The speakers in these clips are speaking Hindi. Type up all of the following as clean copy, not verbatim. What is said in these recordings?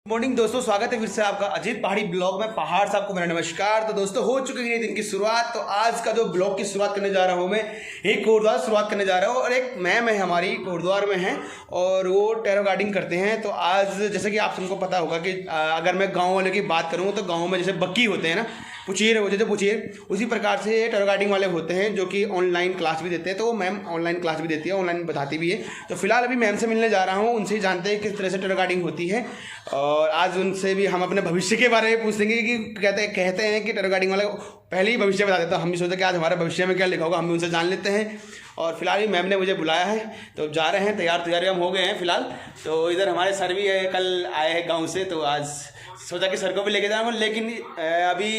मॉर्निंग दोस्तों, स्वागत है फिर से आपका अजीत पहाड़ी ब्लॉग में। पहाड़ साहब को मेरा नमस्कार। तो दोस्तों, हो चुकी है दिन की शुरुआत। तो आज का जो ब्लॉग की शुरुआत करने जा रहा हूँ मैं, एक कोटद्वार शुरुआत करने जा रहा हूँ। और एक मैम है हमारी कोटद्वार में है और वो टैरो गार्डिंग करते हैं। तो आज जैसे कि आप सबको पता होगा कि अगर मैं गाँव वाले की बात करूँ तो गाँव में जैसे बक्की होते हैं ना, पुचीर हो जैसे पुचीर, उसी प्रकार से ये टैरो गार्डिंग वाले होते हैं जो कि ऑनलाइन क्लास भी देते हैं। तो वो मैम ऑनलाइन क्लास भी देती है, ऑनलाइन बताती भी है। तो फिलहाल अभी मैम से मिलने जा रहा हूँ, उनसे ही जानते हैं किस तरह से टैरो गार्डिंग होती है। और आज उनसे भी हम अपने भविष्य के बारे में पूछेंगे कि कहते हैं कि टैरो गार्डिंग वाले पहले ही भविष्य बता देता। हम भी सोचते कि आज हमारे भविष्य में क्या लिखा होगा, हम भी उनसे जान लेते हैं। और फिलहाल ही मैम ने मुझे बुलाया है तो जा रहे हैं, तैयारी हम हो गए हैं फिलहाल। तो इधर हमारे सर भी है, कल आए हैं गाँव से, तो आज सोचा कि सर को भी लेके जाऊँगा। लेकिन अभी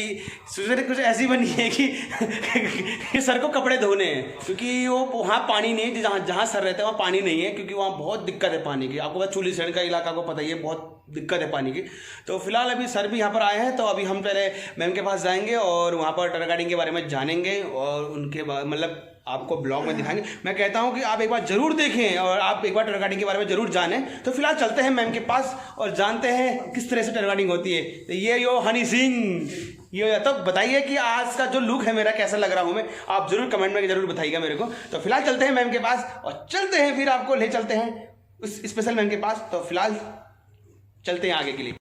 सिचुएशन कुछ ऐसी बनी है कि सर को कपड़े धोने हैं, क्योंकि वो वहाँ पानी नहीं है। जहाँ सर रहते हैं वहाँ पानी नहीं है, क्योंकि वहाँ बहुत दिक्कत है पानी की। आपको पता चूली शहर का इलाका को पता ही है, बहुत दिक्कत है पानी की। तो फिलहाल अभी सर भी यहाँ पर आए हैं, तो अभी हम पहले मैम के पास जाएंगे और वहाँ पर टैरो गार्डिंग के बारे में जानेंगे और उनके बाद मतलब आपको ब्लॉग में दिखाएंगे। मैं कहता हूँ कि आप एक बार जरूर देखें और आप एक बार टैरो गार्डिंग के बारे में जरूर जानें। तो फिलहाल चलते हैं मैम के पास और जानते हैं किस तरह से टैरो गार्डिंग होती है। तो ये यो हनी सिंह, ये तो बताइए कि आज का जो लुक है मेरा कैसा लग रहा हूँ मैं, आप जरूर कमेंट में जरूर बताइएगा मेरे को। तो फिलहाल चलते हैं मैम के पास और चलते हैं, फिर आपको ले चलते हैं उस स्पेशल मैम के पास। तो फिलहाल चलते हैं आगे के लिए।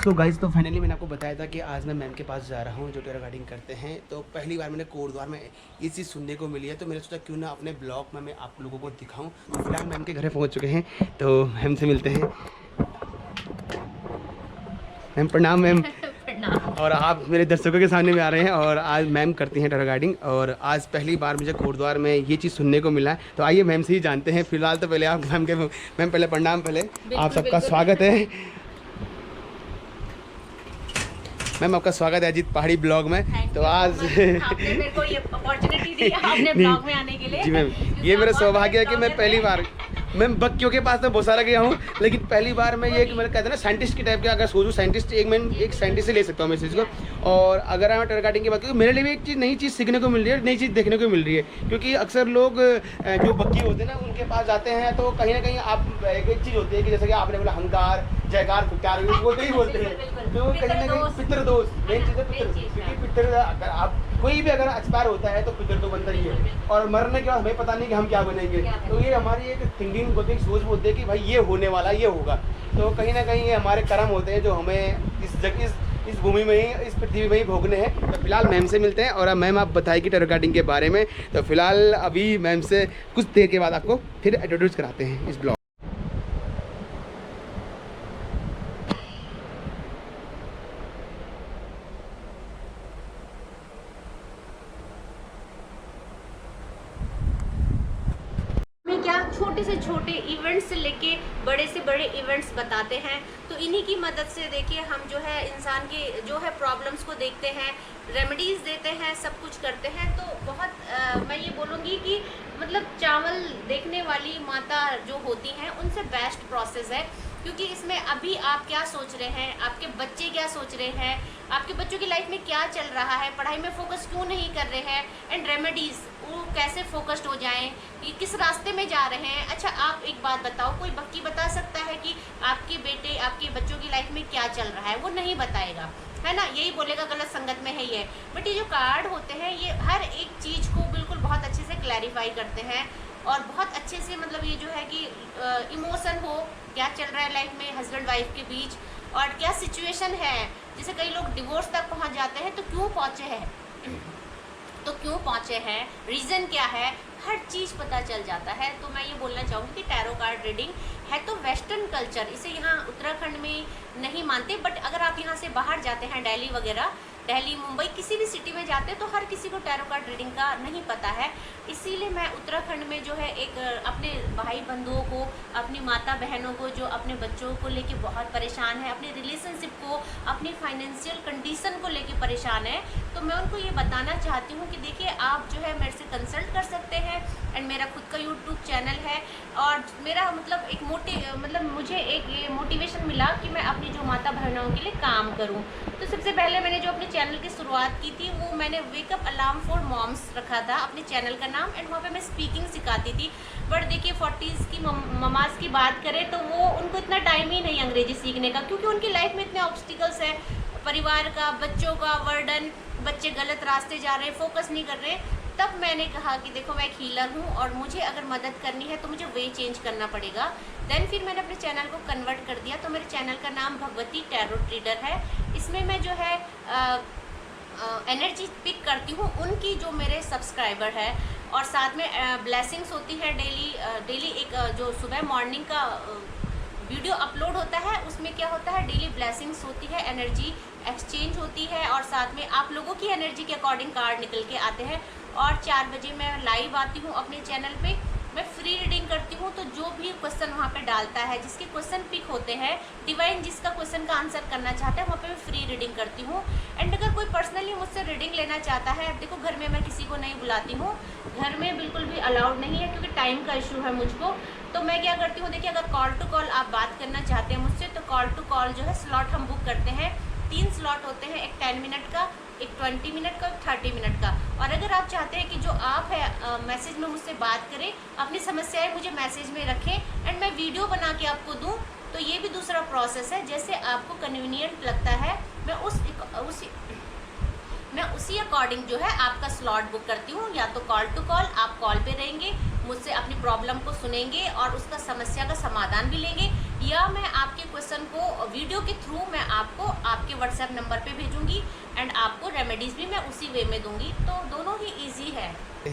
तो गाइज़, तो फाइनली मैंने आपको बताया था कि आज मैं मैम के पास जा रहा हूँ जो टैरो गार्डिंग करते हैं। तो पहली बार मैंने कोटद्वार में ये चीज़ सुनने को मिली है, तो मैंने सोचा क्यों ना अपने ब्लॉग में मैं आप लोगों को दिखाऊं। तो फिलहाल मैम के घर पहुँच चुके हैं, तो मैम से मिलते हैं। मैम प्रणाम। मैम और आप मेरे दर्शकों के सामने में आ रहे हैं और आज मैम करती हैं टैरो गार्डिंग, और आज पहली बार मुझे कोटद्वार में ये चीज़ सुनने को मिला है। तो आइए मैम से ही जानते हैं। फिलहाल तो पहले आप मैम पहले प्रणाम। पहले आप सबका स्वागत है मैम, आपका स्वागत है अजीत पहाड़ी ब्लॉग में। तो आज आपने मेरे को ये अपॉर्चुनिटी दी आपने ब्लॉग में आने के लिए। जी मैम, ये मेरा सौभाग्य है कि मैं पहली बार मैम बक्कियों के पास तो बहुत सारा गया हूँ, लेकिन पहली बार मैं ये कि मैंने कहते हैं ना साइंटिस्ट की टाइप के, अगर सोचूं साइंटिस्ट एक साइंटिस्ट से ले सकता हूँ मैं इस चीज़ को। और अगर मैं टैरो गार्डिंग की बात करूँ, मेरे लिए भी एक चीज़ नई चीज़ सीखने को मिल रही है, नई चीज़ देखने को मिल रही है। क्योंकि अक्सर लोग जो बक्की होते हैं ना उनके पास जाते हैं तो कहीं ना कहीं आप एक चीज़ होती है कि जैसे कि आपने बोला हंकार जयकार फुटकार बोलते ही बोलते हैं, तो कहीं ना कहीं पितृदोष मेन चीज़ है। क्योंकि पितृ अगर आप कोई भी अगर एक्सपायर होता है तो पितृ तो बनता ही है, और मरने के बाद हमें पता नहीं कि हम क्या बनेंगे। तो ये हमारी एक थिंकिंग होती है, सोच होती है कि भाई ये होने वाला, ये होगा। तो कहीं ना कहीं ये हमारे कर्म होते हैं जो हमें इस भूमि में ही, इस पृथ्वी में ही भोगने हैं। तो फिलहाल मैम से मिलते हैं और अब मैम आप बताएगी टैरो गार्डिंग के बारे में। तो फिलहाल अभी मैम से कुछ देर के बाद आपको फिर इंट्रोड्यूस कराते हैं इस ब्लॉग। छोटे से छोटे इवेंट्स से लेके बड़े से बड़े इवेंट्स बताते हैं। तो इन्हीं की मदद से देखिए हम जो है इंसान की जो है प्रॉब्लम्स को देखते हैं, रेमेडीज़ देते हैं, सब कुछ करते हैं। तो बहुत मैं ये बोलूँगी कि मतलब चावल देखने वाली माता जो होती हैं उनसे बेस्ट प्रोसेस है। क्योंकि इसमें अभी आप क्या सोच रहे हैं, आपके बच्चे क्या सोच रहे हैं, आपके बच्चों की लाइफ में क्या चल रहा है, पढ़ाई में फोकस क्यों नहीं कर रहे हैं, एंड रेमेडीज़ वो कैसे फोकस्ड हो जाएं, ये किस रास्ते में जा रहे हैं। अच्छा आप एक बात बताओ, कोई बक्की बता सकता है कि आपके बेटे आपके बच्चों की लाइफ में क्या चल रहा है? वो नहीं बताएगा, है ना, यही बोलेगा गलत संगत में है ये। बट ये जो कार्ड होते हैं ये हर एक चीज़ को बिल्कुल बहुत अच्छे से क्लैरिफाई करते हैं और बहुत अच्छे से मतलब ये जो है कि इमोशन हो, क्या चल रहा है लाइफ में हस्बैंड वाइफ के बीच और क्या सिचुएशन है। जैसे कई लोग डिवोर्स तक पहुंच जाते हैं, तो क्यों पहुंचे हैं, रीज़न क्या है, हर चीज़ पता चल जाता है। तो मैं ये बोलना चाहूँगी कि टैरो कार्ड रीडिंग है तो वेस्टर्न कल्चर, इसे यहाँ उत्तराखंड में नहीं मानते। बट अगर आप यहाँ से बाहर जाते हैं दिल्ली वगैरह, दिल्ली मुंबई किसी भी सिटी में जाते हैं तो हर किसी को टैरो कार्ड रीडिंग का नहीं पता है। इसीलिए मैं उत्तराखंड में जो है एक अपने भाई बंधुओं को, अपनी माता बहनों को जो अपने बच्चों को लेके बहुत परेशान है, अपने रिलेशनशिप को, अपनी फाइनेंशियल कंडीशन को लेके परेशान है, तो मैं उनको ये बताना चाहती हूँ कि देखिए आप जो है मेरे से कंसल्ट कर सकते हैं। एंड मेरा खुद का यूट्यूब चैनल है और मेरा मतलब एक मुझे एक ये मोटिवेशन मिला कि मैं अपनी जो माता बहनों के लिए काम करूँ। तो सबसे पहले मैंने जो अपने चैनल की शुरुआत की थी वो मैंने वेकअप अलार्म फॉर मॉम्स रखा था अपने चैनल का नाम, एंड वहाँ पे मैं स्पीकिंग सिखाती थी। बट देखिए 40s की ममाज की बात करें तो वो उनको इतना टाइम ही नहीं अंग्रेजी सीखने का, क्योंकि उनकी लाइफ में इतने ऑब्स्टिकल्स है, परिवार का, बच्चों का वर्डन, बच्चे गलत रास्ते जा रहे हैं, फोकस नहीं कर रहे। तब मैंने कहा कि देखो मैं एक हीलर हूँ और मुझे अगर मदद करनी है तो मुझे वे चेंज करना पड़ेगा। देन फिर मैंने अपने चैनल को कन्वर्ट कर दिया, तो मेरे चैनल का नाम भगवती टैरो रीडर है। इसमें मैं जो है एनर्जी पिक करती हूँ उनकी जो मेरे सब्सक्राइबर है, और साथ में ब्लेसिंग्स होती है डेली एक जो सुबह मॉर्निंग का वीडियो अपलोड होता है, उसमें क्या होता है डेली ब्लेसिंग्स होती है, एनर्जी एक्सचेंज होती है, और साथ में आप लोगों की एनर्जी के अकॉर्डिंग कार्ड निकल के आते हैं। और 4 बजे मैं लाइव आती हूँ अपने चैनल पे, मैं फ्री रीडिंग करती हूँ। तो जो भी क्वेश्चन वहाँ पे डालता है, जिसके क्वेश्चन पिक होते हैं, डिवाइन जिसका क्वेश्चन का आंसर करना चाहता है, वहाँ पे मैं फ्री रीडिंग करती हूँ। एंड अगर कोई पर्सनली मुझसे रीडिंग लेना चाहता है, देखो घर में मैं किसी को नहीं बुलाती हूँ, घर में बिल्कुल भी अलाउड नहीं है क्योंकि टाइम का इशू है मुझको। तो मैं क्या करती हूँ, देखिए अगर कॉल टू कॉल आप बात करना चाहते हैं मुझसे, तो कॉल टू कॉल जो है स्लॉट हम बुक करते हैं। 3 स्लॉट होते हैं, एक 10 मिनट का, एक 20 मिनट का, 30 मिनट का। और अगर आप चाहते हैं कि जो आप है मैसेज में मुझसे बात करें, अपनी समस्याएं मुझे मैसेज में रखें एंड मैं वीडियो बना के आपको दूं, तो ये भी दूसरा प्रोसेस है। जैसे आपको कन्वीनियंट लगता है, मैं उसी अकॉर्डिंग जो है आपका स्लॉट बुक करती हूँ। या तो कॉल टू कॉल, आप कॉल पे रहेंगे, मुझसे अपनी प्रॉब्लम को सुनेंगे और उसका समस्या का समाधान भी लेंगे, या मैं आपके क्वेश्चन को वीडियो के थ्रू मैं आपको आपके व्हाट्सएप नंबर पे भेजूंगी एंड आपको रेमेडीज़ भी मैं उसी वे में दूंगी। तो दोनों ही ईजी है।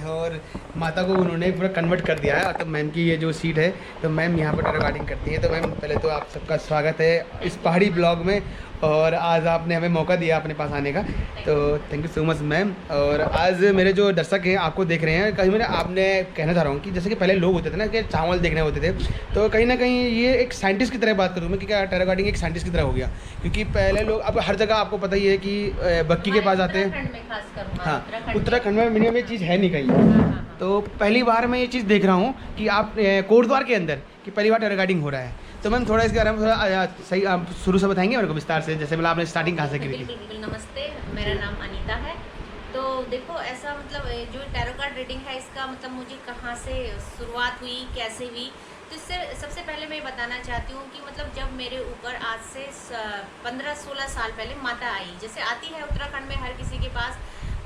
और माता को उन्होंने पूरा कन्वर्ट कर दिया है। तो मैम की ये जो सीट है, तो मैम यहाँ पर टैरो कार्डिंग करती हैं। तो मैम पहले तो आप सबका स्वागत है इस पहाड़ी ब्लॉग में, और आज आपने हमें मौका दिया अपने पास आने का, तो thank you so much ma'am. और आज मेरे जो दर्शक हैं आपको देख रहे हैं, कहीं मैंने आपने कहना चाह रहा हूँ कि जैसे कि पहले लोग होते थे ना कि चावल देखने होते थे, तो कहीं ना कहीं ये एक साइंटिस्ट की तरह बात करूँ मैं कि क्या टैरो कार्डिंग एक साइंटिस्ट की तरह हो गया, क्योंकि पहले लोग, अब हर जगह आपको पता ही है कि बक्की के पास आते हैं। हाँ, उत्तराखंड में मिनिमम ये चीज़ है नहीं कहीं। तो पहली बार मैं ये चीज़ देख रहा हूँ कि आप कोटद्वार के अंदर कि पहली बार टैरो कार्डिंग हो रहा है। तो मैम थोड़ा इसके बारे में थोड़ा सही आप शुरू से बताएंगे मेरे को विस्तार से, जैसे मतलब आपने स्टार्टिंग कहाँ से की थी? बिल्कुल। नमस्ते, मेरा नाम अनीता है। तो देखो ऐसा मतलब जो टैरो कार्ड रीडिंग है, इसका मतलब मुझे कहाँ से शुरुआत हुई, कैसे हुई, तो इससे सबसे पहले मैं बताना चाहती हूँ कि मतलब जब मेरे ऊपर आज से 15-16 साल पहले माता आई, जैसे आती है उत्तराखंड में हर किसी के पास,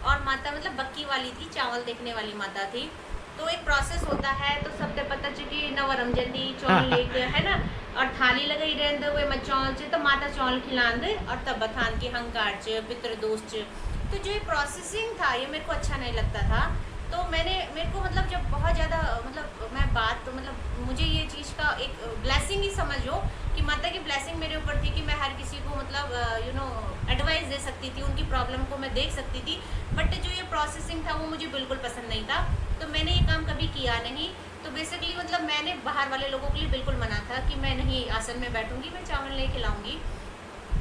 और माता मतलब बक्की वाली थी, चावल देखने वाली माता थी। तो एक प्रोसेस होता है, तो सबसे पता चुकी नवरम जल्दी चौल लेके है ना, और थाली लगाई रहते हुए मैं चौल चे तो माता चौल खिलान दे, और तब बथान की हंकार च पितृ दोष च। तो जो ये प्रोसेसिंग था ये मेरे को अच्छा नहीं लगता था। तो मेरे को मतलब जब बहुत ज़्यादा मतलब मैं बात तो मतलब मुझे ये चीज़ का एक ब्लेसिंग ही समझो कि माता की ब्लेसिंग मेरे ऊपर थी कि मैं हर किसी को मतलब एडवाइस दे सकती थी, उनकी प्रॉब्लम को मैं देख सकती थी। बट जो ये प्रोसेसिंग था वो मुझे बिल्कुल पसंद नहीं था, तो मैंने ये काम कभी किया नहीं। तो बेसिकली मतलब मैंने बाहर वाले लोगों के लिए बिल्कुल मना था कि मैं नहीं आसन में बैठूंगी, मैं चावल नहीं खिलाऊंगी,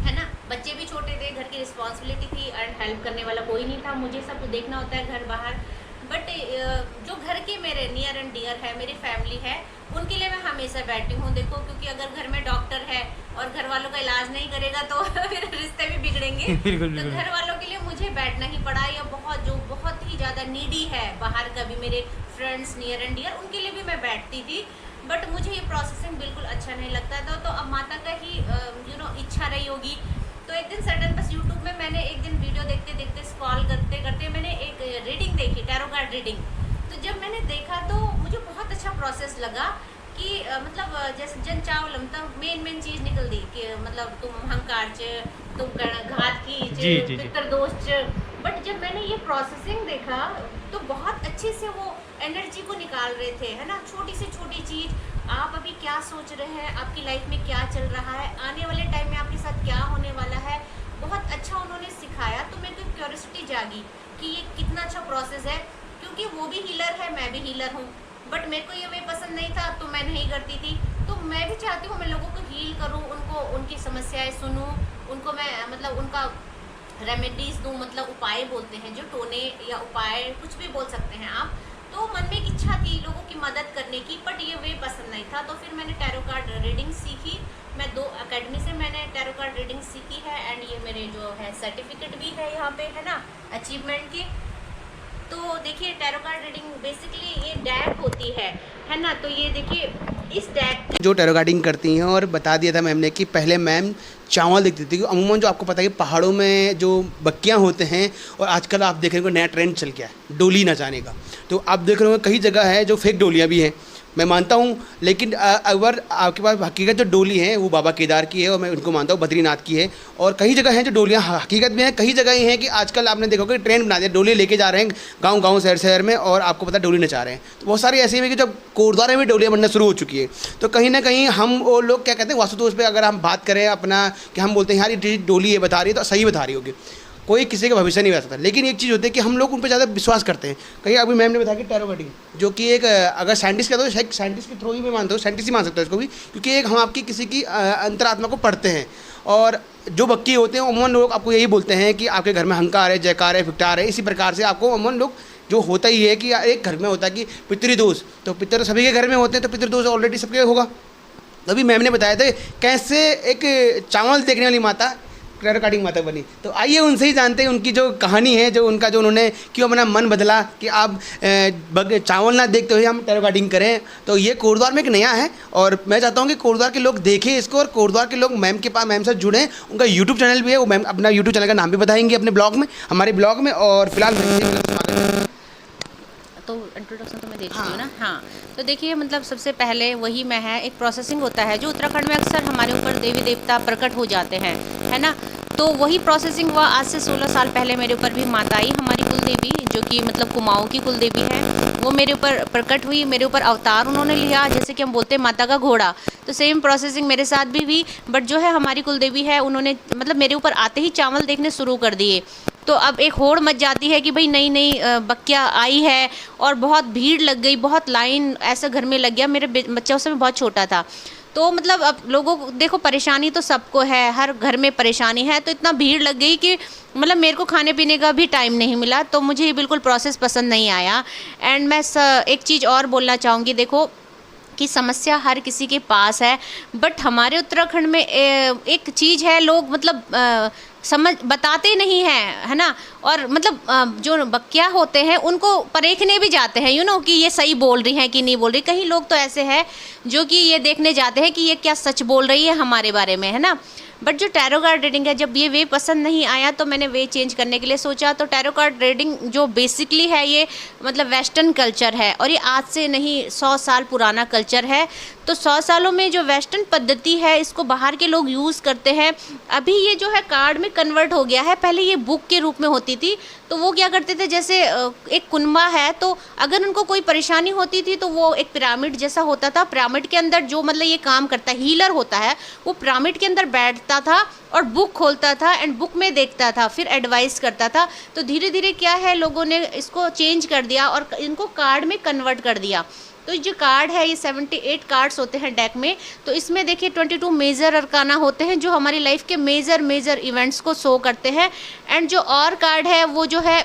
है ना। बच्चे भी छोटे थे, घर की रिस्पॉन्सिबिलिटी थी एंड हेल्प करने वाला कोई नहीं था, मुझे सब कुछ देखना होता है घर बाहर। बट जो घर के मेरे नियर एंड डियर है, मेरी फैमिली है, उनके लिए मैं हमेशा बैठी हूँ। देखो क्योंकि अगर घर में डॉक्टर है और घर वालों का इलाज नहीं करेगा तो फिर रिश्ते भी बिगड़ेंगे। तो घर वालों के लिए मुझे बैठना ही पड़ा, या जो बहुत ही ज़्यादा नीडी है बाहर का भी, मेरे फ्रेंड्स नियर एंड डियर, उनके लिए भी मैं बैठती थी। बट मुझे ये प्रोसेसिंग बिल्कुल अच्छा नहीं लगता था। तो अब माता का ही इच्छा रही होगी। तो एक दिन सडन बस यूट्यूब में मैंने एक दिन वीडियो देखते देखते स्क्रॉल करते करते मैंने एक रीडिंग देखी, टैरो कार्ड रीडिंग। तो जब मैंने देखा तो मुझे बहुत अच्छा प्रोसेस लगा कि मतलब जैसे जन चावलम तब मेन चीज़ निकल दी कि मतलब तुम हंकार च, तुम घात की पितृदोष च। बट जब मैंने ये प्रोसेसिंग देखा तो बहुत अच्छे से वो एनर्जी को निकाल रहे थे, है ना। छोटी से छोटी चीज़, आप अभी क्या सोच रहे हैं, आपकी लाइफ में क्या चल रहा है, आने वाले टाइम में आपके साथ क्या होने वाला है, बहुत अच्छा उन्होंने सिखाया। तो मेरे को क्यूरियोसिटी जागी कि ये कितना अच्छा प्रोसेस है, क्योंकि वो भी हीलर है, मैं भी हीलर हूँ। बट मेरे को ये वे पसंद नहीं था तो मैं नहीं करती थी। तो मैं भी चाहती हूँ मैं लोगों को हील करूँ, उनको उनकी समस्याएं सुनूँ, उनको मैं मतलब उनका रेमेडीज़ दूँ, मतलब उपाय बोलते हैं जो टोने या उपाय कुछ भी बोल सकते हैं आप। तो मन में एक इच्छा थी लोगों की मदद करने की, बट ये वे पसंद नहीं था। तो फिर मैंने टैरो कार्ड रीडिंग सीखी मैं 2 अकेडमी से मैंने टैरो कार्ड रीडिंग सीखी है एंड ये मेरे जो है सर्टिफिकेट भी है यहाँ पे, है ना, अचीवमेंट के। तो देखिए टैरो कार्ड रीडिंग बेसिकली ये डेक होती है ना। तो ये देखिए इस डेक जो टैरो कार्डिंग करती हैं, और बता दिया था मैम ने कि पहले मैम चावल देखती थी। अमूमन जो आपको पता है कि पहाड़ों में जो बक्कियाँ होते हैं, और आजकल आप देख रहे हो नया ट्रेंड चल गया है डोली नचाने का। तो आप देख रहे हो कई जगह है जो फेक डोलियाँ भी हैं, मैं मानता हूँ, लेकिन अगर आपके पास हकीकत जो डोली है वो बाबा केदार की है, और मैं उनको मानता हूँ बद्रीनाथ की है। और कई जगह हैं जो डोलियाँ हकीकत में हैं, कई जगह ये हैं कि आजकल आपने देखा कि ट्रेंड बना दिया, डोली लेके जा रहे हैं गांव-गांव शहर-शहर में, और आपको पता है डोली नचा रहे हैं। तो बहुत सारी ऐसी है कि जब गुरुद्वारे में डोलियाँ बनना शुरू हो चुकी है। तो कहीं ना कहीं हम वो लोग क्या कहते हैं वास्तुदोष पे अगर हम बात करें अपना, कि हम बोलते हैं यार ये डोली ये बता रही है तो सही बता रही होगी, कोई किसी का भविष्य नहीं बता सकता। लेकिन एक चीज़ होती है कि हम लोग उन पर ज़्यादा विश्वास करते हैं। कहीं अभी मैम ने बताया कि टैरो कार्डिंग जो कि एक अगर साइंटिस्ट का, तो साइंटिस्ट के थ्रू ही मैं मानता हूँ, साइंटिस्ट ही मान सकता है इसको भी, क्योंकि एक हम आपकी किसी की अंतरात्मा को पढ़ते हैं। और जो बक्की होते हैं उमूमन लोग आपको यही बोलते हैं कि आपके घर में हंकार है, जयकार है, फिटार है, इसी प्रकार से आपको उमूमन लोग जो होता ही है कि एक घर में होता है कि पितृदोष, तो पितृ सभी के घर में होते हैं, तो पितृदोष ऑलरेडी सबके होगा। तभी मैम ने बताया था कैसे एक चावल देखने वाली माता टैरो कार्डिंग माता बनी। तो आइए उनसे ही जानते हैं उनकी जो कहानी है, जो उनका जो उन्होंने क्यों अपना मन बदला कि आप चावल ना देखते हुए हम टैरो कार्डिंग करें। तो ये कोटद्वार में एक नया है, और मैं चाहता हूँ कि कोटद्वार के लोग देखें इसको, और कोटद्वार के लोग मैम के पास, मैम से जुड़ें। उनका यूट्यूब चैनल भी है, वो मैम अपना यूट्यूब चैनल का नाम भी बताएंगे अपने ब्लॉग में, हमारे ब्लॉग में। और फिलहाल तो इंट्रोडक्शन तो मैं दे चुकी हूँ ना। हाँ, तो देखिए मतलब सबसे पहले वही मैं है, एक प्रोसेसिंग होता है जो उत्तराखंड में अक्सर हमारे ऊपर देवी देवता प्रकट हो जाते हैं, है ना। तो वही प्रोसेसिंग हुआ आज से 16 साल पहले मेरे ऊपर भी माता आई, हमारी कुल देवी जो कि मतलब कुमाऊँ की कुल देवी है, वो मेरे ऊपर प्रकट हुई, मेरे ऊपर अवतार उन्होंने लिया, जैसे कि हम बोलते हैं माता का घोड़ा। तो सेम प्रोसेसिंग मेरे साथ भी हुई, बट जो है हमारी कुल देवी है उन्होंने मतलब मेरे ऊपर आते ही चावल देखने शुरू कर दिए। तो अब एक होड़ मच जाती है कि भाई नई नई बक्किया आई है, और बहुत भीड़ लग गई, बहुत लाइन ऐसा घर में लग गया। मेरे बच्चा उस समय बहुत छोटा था, तो मतलब अब लोगों को देखो परेशानी तो सबको है, हर घर में परेशानी है। तो इतना भीड़ लग गई कि मतलब मेरे को खाने पीने का भी टाइम नहीं मिला। तो मुझे ये बिल्कुल प्रोसेस पसंद नहीं आया। एंड मैं एक चीज़ और बोलना चाहूँगी, देखो कि समस्या हर किसी के पास है, बट हमारे उत्तराखंड में एक चीज़ है, लोग मतलब समझ बताते नहीं हैं, है ना। और मतलब जो बक्किया होते हैं उनको परखने भी जाते हैं, कि ये सही बोल रही हैं कि नहीं बोल रही। कहीं लोग तो ऐसे हैं जो कि ये देखने जाते हैं कि ये क्या सच बोल रही है हमारे बारे में, है ना। बट जो टैरो कार्ड रीडिंग है, जब ये वे पसंद नहीं आया तो मैंने वे चेंज करने के लिए सोचा। तो टैरो कार्ड रीडिंग जो बेसिकली है ये मतलब वेस्टर्न कल्चर है, और ये आज से नहीं 100 साल पुराना कल्चर है। तो 100 सालों में जो वेस्टर्न पद्धति है इसको बाहर के लोग यूज़ करते हैं। अभी ये जो है कार्ड में कन्वर्ट हो गया है, पहले ये बुक के रूप में होती थी। तो वो क्या करते थे, जैसे एक कुनबा है, तो अगर उनको कोई परेशानी होती थी तो वो एक पिरामिड जैसा होता था। पिरामिड के अंदर जो मतलब ये काम करता है, हीलर होता है, वो पिरामिड के अंदर बैठता था और बुक खोलता था एंड बुक में देखता था, फिर एडवाइस करता था। तो धीरे धीरे क्या है, लोगों ने इसको चेंज कर दिया और इनको कार्ड में कन्वर्ट कर दिया। तो जो कार्ड है ये 78 कार्ड्स होते हैं डेक में। तो इसमें देखिए 22 मेजर अरकाना होते हैं जो हमारी लाइफ के मेजर इवेंट्स को शो करते हैं। एंड जो और कार्ड है वो जो है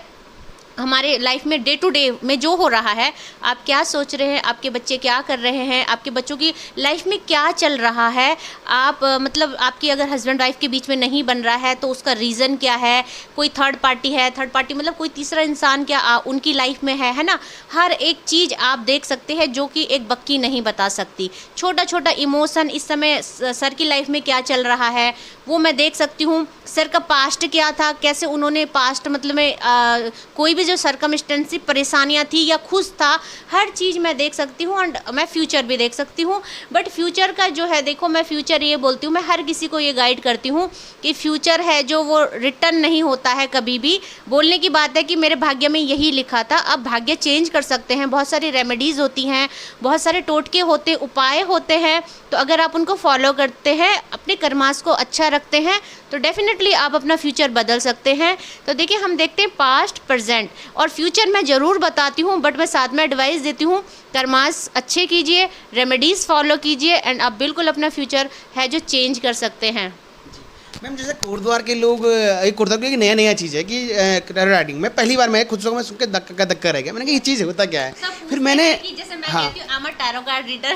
हमारे लाइफ में डे टू डे में जो हो रहा है, आप क्या सोच रहे हैं, आपके बच्चे क्या कर रहे हैं, आपके बच्चों की लाइफ में क्या चल रहा है, आप मतलब आपकी अगर हस्बैंड वाइफ के बीच में नहीं बन रहा है तो उसका रीज़न क्या है, कोई थर्ड पार्टी है, थर्ड पार्टी मतलब कोई तीसरा इंसान क्या उनकी लाइफ में है ना। हर एक चीज़ आप देख सकते हैं जो कि एक बक्की नहीं बता सकती। छोटा छोटा इमोशन, इस समय सर की लाइफ में क्या चल रहा है वो मैं देख सकती हूँ। सर का पास्ट क्या था, कैसे उन्होंने पास्ट मतलब में कोई भी जो सरकमस्टेंसी परेशानियाँ थी या खुश था, हर चीज़ मैं देख सकती हूँ। एंड मैं फ्यूचर भी देख सकती हूँ। बट फ्यूचर का जो है, देखो मैं फ्यूचर ये बोलती हूँ, मैं हर किसी को ये गाइड करती हूँ कि फ्यूचर है जो वो रिटर्न नहीं होता है कभी भी। बोलने की बात है कि मेरे भाग्य में यही लिखा था, अब भाग्य चेंज कर सकते हैं। बहुत सारी रेमेडीज़ होती हैं, बहुत सारे टोटके होते, उपाय होते हैं। तो अगर आप उनको फॉलो करते हैं, अपने कर्मास को अच्छा रखते हैं, तो डेफिनेटली आप अपना फ्यूचर बदल सकते हैं। तो देखिए हम देखते हैं पास्ट, प्रेजेंट और फ्यूचर मैं ज़रूर बताती हूँ, बट मैं साथ में एडवाइस देती हूँ कर्मास अच्छे कीजिए, रेमेडीज़ फॉलो कीजिए एंड आप बिल्कुल अपना फ्यूचर है जो चेंज कर सकते हैं। मैम जैसे कोटद्वार के लोग एक कोटद्वार की नया नया चीज़ है कि टैरो राइडिंग में पहली बार मैं खुद से मैं सुन के धक्का रह गया। मैंने कहा ये चीज़ होता क्या है, सब फिर पूछते मैंने हैं कि जैसे मैं कहती हूँ I am a tarot card reader,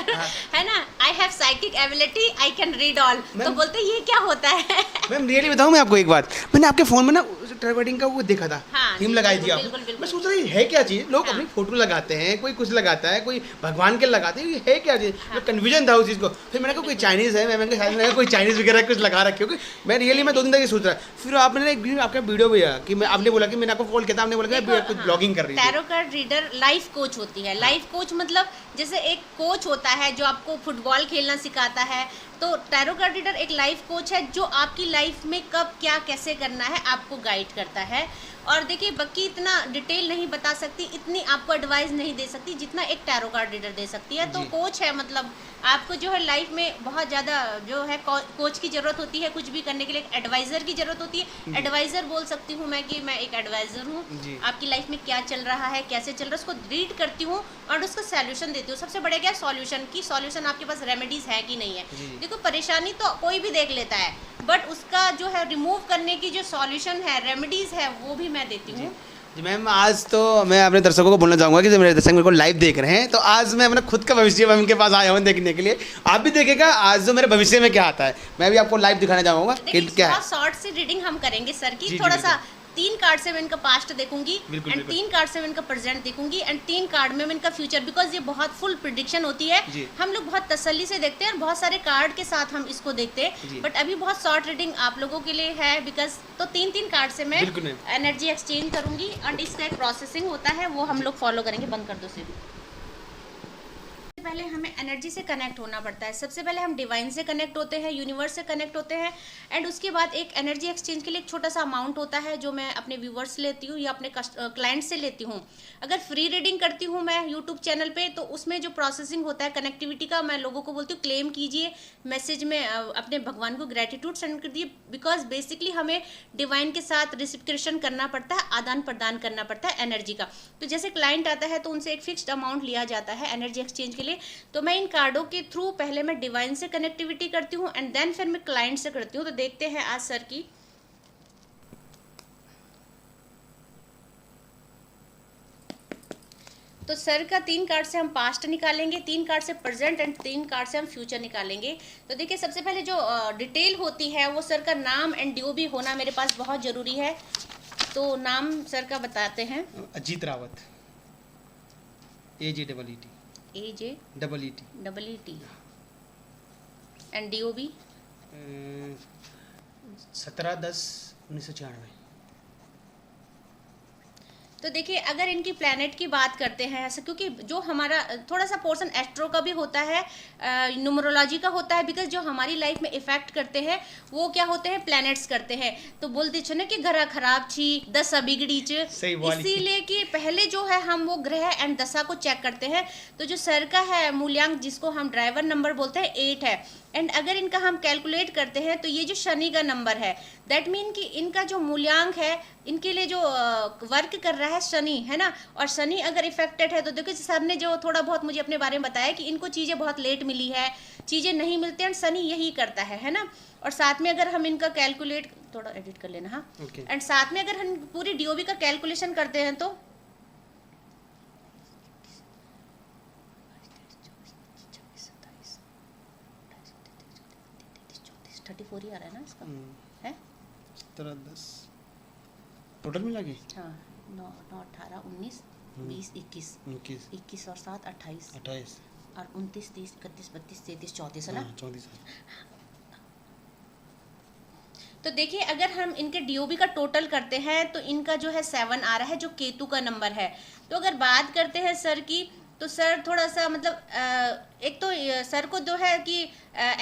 है ना, I have psychic ability, I can read all, तो बोलते हैं ये क्या होता है। मैम रियली बताऊँ मैं आपको एक बात, मैंने आपके फ़ोन में ना टैरो राइडिंग का वो देखा था, हाँ, थीम लगाई थी बिल्कुल, आप, बिल्कुल। मैं सोच रहा है है क्या चीज़, लोग हाँ। अपनी फोटो लगाते हैं, कोई कुछ लगाता है, कोई भगवान के लगाते हैं, ये है क्या चीज़, हाँ। कन्फ्यूजन था उस चीज़ को। फिर मैंने कहा कोई चाइनीज़ है, मैंने कहा शायद कोई चाइनीज़ वगैरह कुछ लगा रखे हो, मैं रियली मैं 2 दिन तक ये सोच रहा। फिर आपने एक दिन आपका वीडियो भी आया कि मैं आपने बोला कि मैंने आपको कॉल किया था, आपने बोला कि कुछ ब्लॉगिंग कर रही थी। Tarot card reader life coach होती है। लाइफ कोच मतलब जैसे एक कोच होता है जो आपको फुटबॉल खेलना सिखाता है, तो टैरो कार्ड रीडर एक लाइफ कोच है जो आपकी लाइफ में कब क्या कैसे करना है आपको गाइड करता है। और देखिए बाकी इतना डिटेल नहीं बता सकती, इतनी आपको एडवाइस नहीं दे सकती जितना एक टैरो कार्ड रीडर दे सकती है। तो कोच है, मतलब आपको जो है लाइफ में बहुत ज़्यादा जो है कोच की ज़रूरत होती है, कुछ भी करने के लिए एक एडवाइज़र की ज़रूरत होती है। एडवाइज़र बोल सकती हूँ मैं कि मैं एक एडवाइज़र हूँ, आपकी लाइफ में क्या चल रहा है, कैसे चल रहा है, उसको रीड करती हूँ और उसको सॉल्यूशन देती हूँ। सबसे बड़ा क्या है सॉल्यूशन की, सॉल्यूशन आपके पास रेमेडीज़ है कि नहीं है। देखो परेशानी तो कोई भी देख लेता है, बट उसका जो है रिमूव करने की जो सॉल्यूशन है, रेमेडीज़ है, वो भी मैं देती हूँ। जी मैम, आज तो मैं अपने दर्शकों को बोलना चाहूँगा कि जो मेरे दर्शक मेरे को लाइव देख रहे हैं, तो आज मैं अपना खुद का भविष्य मैं उनके पास आया हूँ देखने के लिए। आप भी देखिएगा आज जो मेरे भविष्य में क्या आता है, मैं भी आपको लाइव दिखाना चाहूँगा कि क्या है। शॉर्ट से रीडिंग हम करेंगे सर की, जी, थोड़ा बिल्कुल। सा 3 कार्ड से मैं इनका पास्ट देखूंगी बिल्कुल, एंड बिल्कुल। 3 कार्ड से मैं इनका प्रेजेंट देखूंगी एंड 3 कार्ड में मैं इनका फ्यूचर, बिकॉज ये बहुत फुल प्रिडिक्शन होती है। जी। हम लोग बहुत तसल्ली से देखते हैं और बहुत सारे कार्ड के साथ हम इसको देखते जी। हैं, बट अभी बहुत शॉर्ट रीडिंग आप लोगों के लिए है बिकॉज तो 3 कार्ड से मैं बिल्कुल मैम। एनर्जी एक्सचेंज करूंगी और इसका एक प्रोसेसिंग होता है वो हम लोग फॉलो करेंगे। बंद कर दो से पहले हमें एनर्जी से कनेक्ट होना पड़ता है। सबसे पहले हम डिवाइन से कनेक्ट होते हैं, यूनिवर्स से कनेक्ट होते हैं एंड उसके बाद एक एनर्जी एक्सचेंज के लिए एक छोटा सा अमाउंट होता है जो मैं अपने व्यूवर्स से लेती हूँ या अपने क्लाइंट से लेती हूँ। अगर फ्री रीडिंग करती हूँ मैं यूट्यूब चैनल पे, तो उसमें जो प्रोसेसिंग होता है कनेक्टिविटी का, मैं लोगों को बोलती हूँ क्लेम कीजिए, मैसेज में अपने भगवान को ग्रेटिट्यूड सेंड कर दिए, बिकॉज बेसिकली हमें डिवाइन के साथ रिसिप्रेशन करना पड़ता है, आदान प्रदान करना पड़ता है एनर्जी का। तो जैसे क्लाइंट आता है तो उनसे एक फिक्स्ड अमाउंट लिया जाता है एनर्जी एक्सचेंज के लिए। तो मैं इन कार्डों के थ्रू पहले मैं डिवाइन से कनेक्टिविटी करती हूँ एंड देन फिर मैं क्लाइंट से करती हूँ। तो देखते हैं आज सर की। तो सर का 3 कार्ड से हम पास्ट निकालेंगे, 3 कार्ड से प्रेजेंट एंड 3 कार्ड से हम फ्यूचर निकालेंगे। तो देखिए सबसे पहले जो डिटेल होती है वो सर का नाम एंड ड्यू भी होना मेरे पास बहुत ज़रूरी है। तो नाम सर का बताते हैं। Ajit Rawat, AJEET AJEET and DOB 17/10/1996। तो देखिए अगर इनकी प्लैनेट की बात करते हैं ऐसा, क्योंकि जो हमारा थोड़ा सा पोर्शन एस्ट्रो का भी होता है, न्यूमरोलॉजी का होता है, बिकॉज जो हमारी लाइफ में इफेक्ट करते हैं वो क्या होते हैं प्लैनेट्स करते हैं। तो बोलते छो ना कि घरा खराब छी दशा बिगड़ी च, इसीलिए कि पहले जो है हम वो ग्रह एंड दशा को चेक करते हैं। तो जो सर का है मूल्यांक जिसको हम ड्राइवर नंबर बोलते हैं 8 है एंड अगर इनका हम कैलकुलेट करते हैं तो ये जो शनि का नंबर है, दैट मीन कि इनका जो मूल्यांक है, इनके लिए जो वर्क कर रहा है शनि, है ना, और शनि अगर इफेक्टेड है तो देखो सर ने जो थोड़ा बहुत मुझे अपने बारे में बताया कि इनको चीज़ें बहुत लेट मिली है, चीज़ें नहीं मिलती हैं, शनि यही करता है ना। और साथ में अगर हम इनका कैलकुलेट, थोड़ा एडिट कर लेना, हाँ, एंड साथ में अगर हम पूरी DOB का कैलकुलेशन करते हैं तो 34 ही आ रहा है ना इसका, है 17/10 टोटल मिला के, हाँ 9 18 19 20 21 और 7 28 और 29 30 31 32 33 34 है ना, 34। तो देखिए अगर हम इनके DOB का टोटल करते हैं तो इनका जो है 7 आ रहा है जो केतु का नंबर है। तो अगर बात करते हैं सर की, तो सर थोड़ा सा मतलब एक तो सर को जो है कि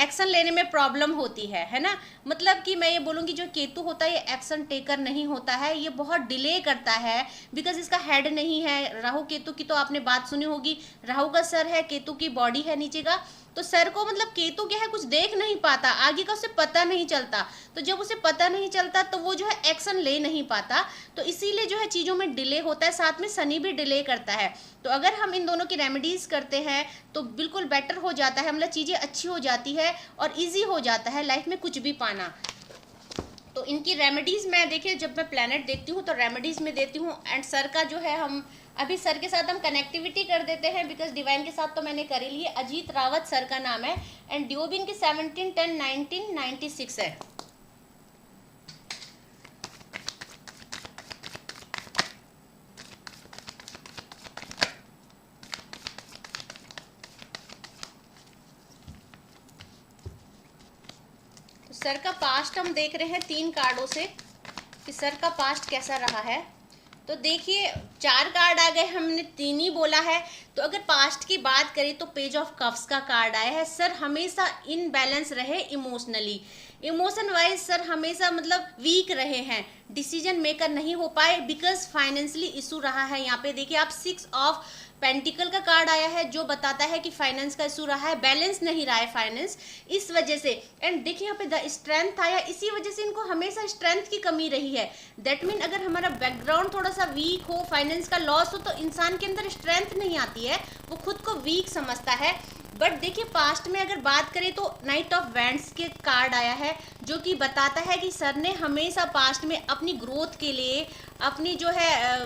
एक्शन लेने में प्रॉब्लम होती है ना, मतलब कि मैं ये बोलूँगी जो केतु होता है ये एक्शन टेकर नहीं होता है, ये बहुत डिले करता है बिकॉज इसका हेड नहीं है। राहु केतु की तो आपने बात सुनी होगी, राहु का सर है, केतु की बॉडी है नीचे का। तो सर को मतलब केतु क्या है कुछ देख नहीं पाता, आगे का उसे पता नहीं चलता, तो जब उसे पता नहीं चलता तो वो जो है एक्शन ले नहीं पाता, तो इसीलिए जो है चीज़ों में डिले होता है। साथ में शनि भी डिले करता है। तो अगर हम इन दोनों की रेमेडीज़ करते हैं तो बिल्कुल बेटर हो जाता है, मतलब चीज़ें अच्छी हो जाती है और ईजी हो जाता है लाइफ में कुछ भी पाना। तो इनकी रेमेडीज़ मैं देखिए जब मैं प्लैनेट देखती हूँ तो रेमेडीज़ में देती हूँ। एंड सर का जो है हम अभी सर के साथ हम कनेक्टिविटी कर देते हैं, बिकॉज डिवाइन के साथ तो मैंने कर ही ली है। अजीत रावत सर का नाम है एंड ड्यूब इनकी 17/10/1996 है। तो सर का पास्ट हम देख रहे हैं 3 कार्डों से कि सर का पास्ट कैसा रहा है। तो देखिए 4 कार्ड आ गए, हमने 3 ही बोला है। तो अगर पास्ट की बात करें तो पेज ऑफ कप्स का कार्ड आया है। सर हमेशा इनबैलेंस रहे इमोशनली, इमोशन वाइज सर हमेशा मतलब वीक रहे हैं, डिसीजन मेकर नहीं हो पाए बिकॉज फाइनेंशियली इशू रहा है। यहाँ पे देखिए आप 6 ऑफ पेंटिकल का कार्ड आया है जो बताता है कि फाइनेंस का इशू रहा है, बैलेंस नहीं रहा है फाइनेंस, इस वजह से। एंड देखिए यहाँ पे द स्ट्रेंथ आया, इसी वजह से इनको हमेशा स्ट्रेंथ की कमी रही है। दैट मीन अगर हमारा बैकग्राउंड थोड़ा सा वीक हो, फाइनेंस का लॉस हो, तो इंसान के अंदर स्ट्रेंथ नहीं आती है, वो खुद को वीक समझता है। बट देखिए पास्ट में अगर बात करें तो नाइट ऑफ वैंड्स के कार्ड आया है जो कि बताता है कि सर ने हमेशा पास्ट में अपनी ग्रोथ के लिए, अपनी जो है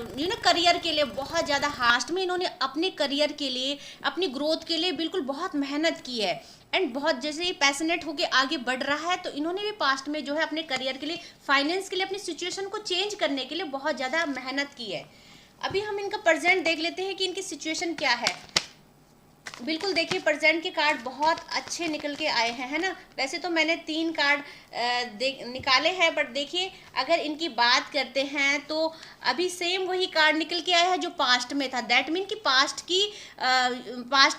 करियर के लिए बहुत ज़्यादा, पास्ट में इन्होंने अपने करियर के लिए, अपनी ग्रोथ के लिए बिल्कुल बहुत मेहनत की है। एंड बहुत जैसे ही पैशनेट होके आगे बढ़ रहा है, तो इन्होंने भी पास्ट में जो है अपने करियर के लिए, फाइनेंस के लिए, अपनी सिचुएशन को चेंज करने के लिए बहुत ज़्यादा मेहनत की है। अभी हम इनका प्रेजेंट देख लेते हैं कि इनकी सिचुएशन क्या है। बिल्कुल देखिए प्रेजेंट के कार्ड बहुत अच्छे निकल के आए हैं, है ना। वैसे तो मैंने 3 कार्ड निकाले हैं, बट देखिए अगर इनकी बात करते हैं तो अभी सेम वही कार्ड निकल के आया है जो पास्ट में था। दैट मीन कि पास्ट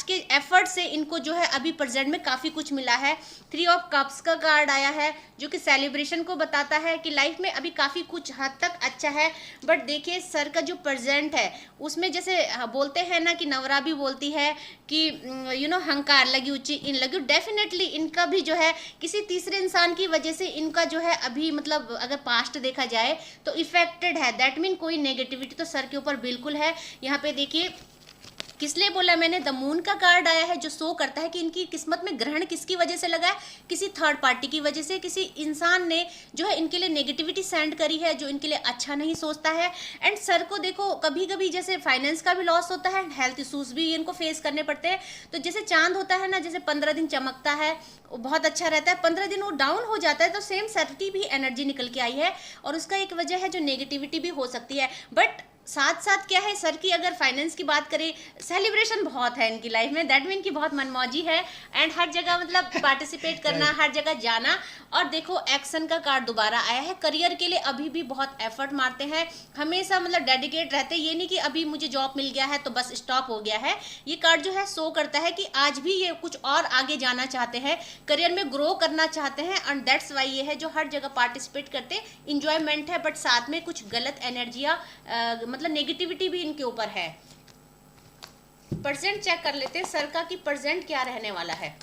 के एफर्ट से इनको जो है अभी प्रेजेंट में काफ़ी कुछ मिला है। 3 ऑफ कप्स का कार्ड आया है जो कि सेलिब्रेशन को बताता है कि लाइफ में अभी काफ़ी कुछ हद तक अच्छा है। बट देखिए सर का जो प्रेजेंट है उसमें जैसे बोलते हैं ना कि नवरा भी बोलती है कि हंकार लगी ऊंची इन लगी, डेफिनेटली इनका भी जो है किसी तीसरे इंसान की वजह से इनका जो है अभी मतलब अगर पास्ट देखा जाए तो इफेक्टेड है। दैट मीन कोई नेगेटिविटी तो सर के ऊपर बिल्कुल है। यहाँ पे देखिए किसलिए बोला मैंने, द मून का कार्ड आया है जो शो करता है कि इनकी किस्मत में ग्रहण किसकी वजह से लगा है, किसी थर्ड पार्टी की वजह से, किसी इंसान ने जो है इनके लिए नेगेटिविटी सेंड करी है जो इनके लिए अच्छा नहीं सोचता है। एंड सर को देखो कभी कभी जैसे फाइनेंस का भी लॉस होता है, हेल्थ इशूज भी इनको फेस करने पड़ते हैं। तो जैसे चांद होता है ना, जैसे 15 दिन चमकता है, वो बहुत अच्छा रहता है, 15 दिन वो डाउन हो जाता है, तो सेम सर की भी एनर्जी निकल के आई है और उसका एक वजह है जो नेगेटिविटी भी हो सकती है। बट साथ साथ क्या है, सर की अगर फाइनेंस की बात करें, सेलिब्रेशन बहुत है इनकी लाइफ में। दैट मीन की बहुत मनमौजी है एंड हर जगह मतलब पार्टिसिपेट करना, हर जगह जाना। और देखो एक्शन का कार्ड दोबारा आया है, करियर के लिए अभी भी बहुत एफर्ट मारते हैं, हमेशा मतलब डेडिकेट रहते हैं। ये नहीं कि अभी मुझे जॉब मिल गया है तो बस स्टॉप हो गया है। ये कार्ड जो है शो करता है कि आज भी ये कुछ और आगे जाना चाहते हैं, करियर में ग्रो करना चाहते हैं। एंड दैट्स वाई ये है जो हर जगह पार्टिसिपेट करते हैं, इंजॉयमेंट है, बट साथ में कुछ गलत एनर्जियाँ मतलब नेगेटिविटी भी इनके ऊपर है। प्रेजेंट चेक कर लेते हैं सर का कि प्रेजेंट क्या रहने वाला है।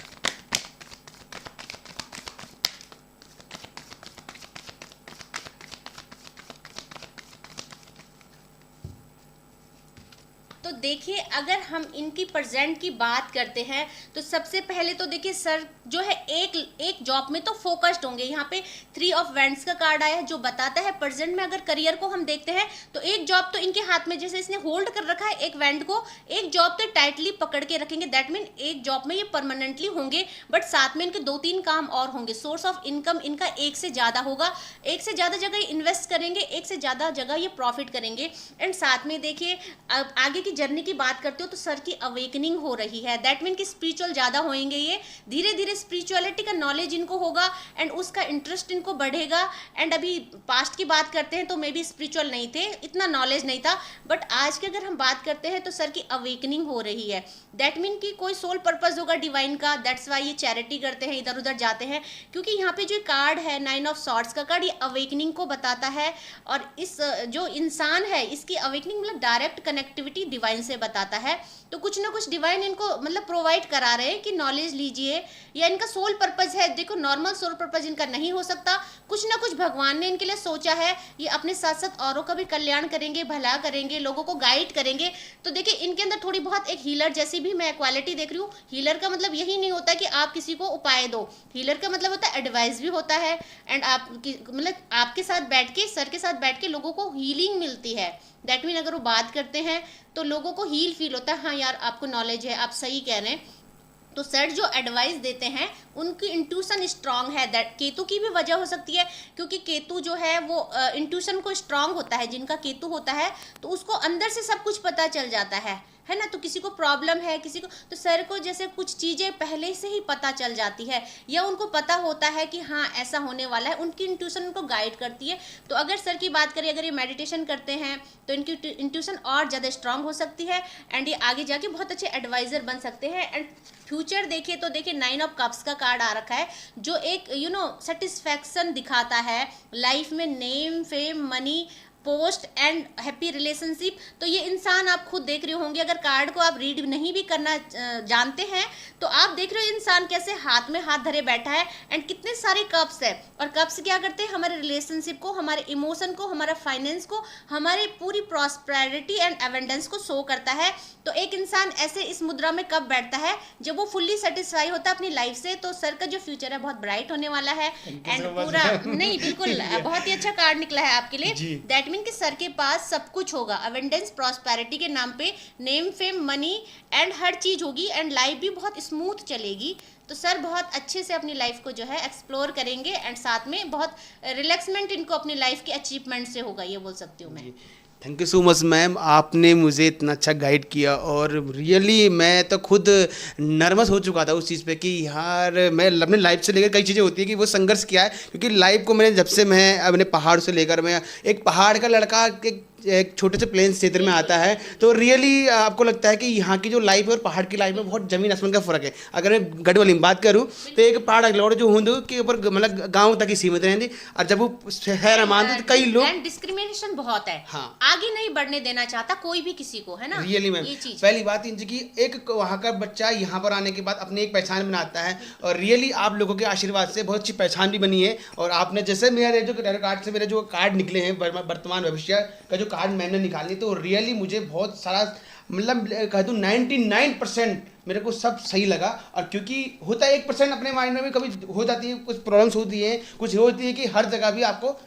तो देखिए अगर हम इनकी प्रेजेंट की बात करते हैं तो सबसे पहले तो देखिए सर जो है एक जॉब में तो फोकस्ड होंगे। यहाँ पे 3 ऑफ वैंड्स का कार्ड आया है जो बताता है प्रेजेंट में अगर करियर को हम देखते हैं तो एक जॉब तो इनके हाथ में, जैसे इसने होल्ड कर रखा है एक वैंड को, एक जॉब तो टाइटली पकड़ के रखेंगे। दैट मीन एक जॉब में ये परमानेंटली होंगे, बट साथ में इनके 2-3 काम और होंगे। सोर्स ऑफ इनकम इनका एक से ज़्यादा होगा, एक से ज़्यादा जगह ये इन्वेस्ट करेंगे, एक से ज़्यादा जगह ये प्रॉफिट करेंगे। एंड साथ में देखिए अब आगे की जर्नी की बात करते हो तो सर की अवेकनिंग हो रही है। दैट मीन कि स्पिरिचुअल ज़्यादा होंगे, ये धीरे धीरे स्पिरिचुअलिटी का नॉलेज इनको होगा एंड उसका इंटरेस्ट इनको बढ़ेगा। एंड अभी पास्ट की बात करते हैं तो मे बी स्पिरिचुअल नहीं थे, इतना नॉलेज नहीं था, बट आज की अगर हम बात करते हैं तो सर की अवेकनिंग हो रही है। दैट मीन कि कोई सोल पर्पस होगा डिवाइन का, दैट्स वाई ये चैरिटी करते हैं, इधर उधर जाते हैं, क्योंकि यहाँ पे जो कार्ड है 9 ऑफ सॉर्ड्स का कार्ड, ये अवेकनिंग को बताता है। और इस जो इंसान है इसकी अवेकनिंग मतलब डायरेक्ट कनेक्टिविटी डिवाइन से बताता है। तो कुछ ना कुछ डिवाइन इनको मतलब प्रोवाइड करा रहे हैं कि नॉलेज लीजिए, या इनका सोल पर्पज है। देखो नॉर्मल सोल पर्पज इनका नहीं हो सकता, कुछ ना कुछ भगवान ने इनके लिए सोचा है। ये अपने साथ साथ औरों का भी कल्याण करेंगे, भला करेंगे, लोगों को गाइड करेंगे। तो देखिए इनके अंदर थोड़ी बहुत एक हीलर जैसी भी मैं क्वालिटी देख रही हूँ। हीलर का मतलब यही नहीं होता कि आप किसी को उपाय दो, हीलर का मतलब होता है एडवाइस भी होता है, एंड आप मतलब आपके साथ बैठ के, सर के साथ बैठ के लोगों को हीलिंग मिलती है। दैट मीन अगर वो बात करते हैं तो लोगों को हील फील होता है, हाँ यार आपको नॉलेज है, आप सही कह रहे हैं। तो सर जो एडवाइस देते हैं उनकी इंट्यूशन स्ट्रांग है। दैट केतु की भी वजह हो सकती है, क्योंकि केतु जो है वो इंट्यूशन को स्ट्रांग होता है। जिनका केतु होता है तो उसको अंदर से सब कुछ पता चल जाता है ना। तो किसी को प्रॉब्लम है, किसी को, तो सर को जैसे कुछ चीज़ें पहले से ही पता चल जाती है, या उनको पता होता है कि हाँ ऐसा होने वाला है, उनकी इंट्यूशन उनको गाइड करती है। तो अगर सर की बात करें, अगर ये मेडिटेशन करते हैं तो इनकी इंट्यूशन और ज़्यादा स्ट्रांग हो सकती है, एंड ये आगे जाके बहुत अच्छे एडवाइज़र बन सकते हैं। एंड फ्यूचर देखिए तो देखिए 9 ऑफ कप्स का कार्ड आ रखा है, जो एक सेटिस्फैक्शन दिखाता है लाइफ में, name, fame, money, post and happy relationship. तो ये इंसान आप खुद देख रहे होंगे, अगर कार्ड को आप रीड नहीं भी करना जानते हैं तो आप देख रहे हो इंसान कैसे हाथ में हाथ धरे बैठा है, एंड कितने सारे कप्स है। और कप्स क्या करते हैं, हमारे रिलेशनशिप को, हमारे इमोशन को, हमारा फाइनेंस को, हमारे पूरी प्रॉस्पेरिटी एंड एवेंडेंस को शो करता है। तो एक इंसान ऐसे इस मुद्रा में कब बैठता है, जब वो फुल्ली सेटिस्फाई होता है अपनी लाइफ से। तो सर का जो फ्यूचर है बहुत ब्राइट होने वाला है, एंड पूरा नहीं बिल्कुल बहुत ही अच्छा कार्ड निकला है आपके लिए। दैट मीन कि सर के पास सब कुछ होगा, अवेंडेंस, प्रॉस्पेरिटी के नाम पे नेम, फेम, मनी एंड हर चीज होगी, एंड लाइफ भी बहुत स्मूथ चलेगी। तो सर बहुत अच्छे से अपनी लाइफ को जो है एक्सप्लोर करेंगे, एंड साथ में बहुत रिलैक्समेंट इनको अपनी लाइफ के अचीवमेंट से होगा, ये बोल सकती हूँ मैं। Thank you so much ma'am, आपने मुझे इतना अच्छा गाइड किया, और रियली मैं तो खुद नर्वस हो चुका था उस चीज़ पे कि यार मैं अपने लाइफ से लेकर कई चीज़ें होती है कि वो संघर्ष किया है, क्योंकि लाइफ को मैंने जब से मैं अपने पहाड़ से लेकर, मैं एक पहाड़ का लड़का एक छोटे से प्लेन क्षेत्र में आता है, तो रियली आपको लगता है कि यहाँ की जो लाइफ है और पहाड़ की लाइफ में बहुत ज़मीन आसमान का फ़र्क है। अगर मैं गढ़वाली में बात करूँ तो एक पहाड़ लौड़ जो हूँ के ऊपर मतलब गाँव तक ही सीमित रहती, और जब वो शहर मानते तो कई लोग डिस्क्रिमिनेशन बहुत है, हाँ आगे नहीं बढ़ने देना चाहता कोई भी किसी को, है ना। रियली मैम, पहली बात इनकी एक वहाँ का बच्चा यहाँ पर आने के बाद अपनी एक पहचान बनाता है, और रियली आप लोगों के आशीर्वाद से बहुत अच्छी पहचान भी बनी है। और आपने जैसे मेरे जो कार्ड से मेरे जो कार्ड निकले हैं वर्तमान भविष्य का जो कार्ड मैंने निकाली, तो रियली मुझे बहुत सारा मतलब कह दूँ 99% मेरे को सब सही लगा। और क्योंकि होता है 1% अपने माइंड में भी कभी हो जाती है, कुछ प्रॉब्लम्स होती है, कुछ होती है कि हर जगह भी आपको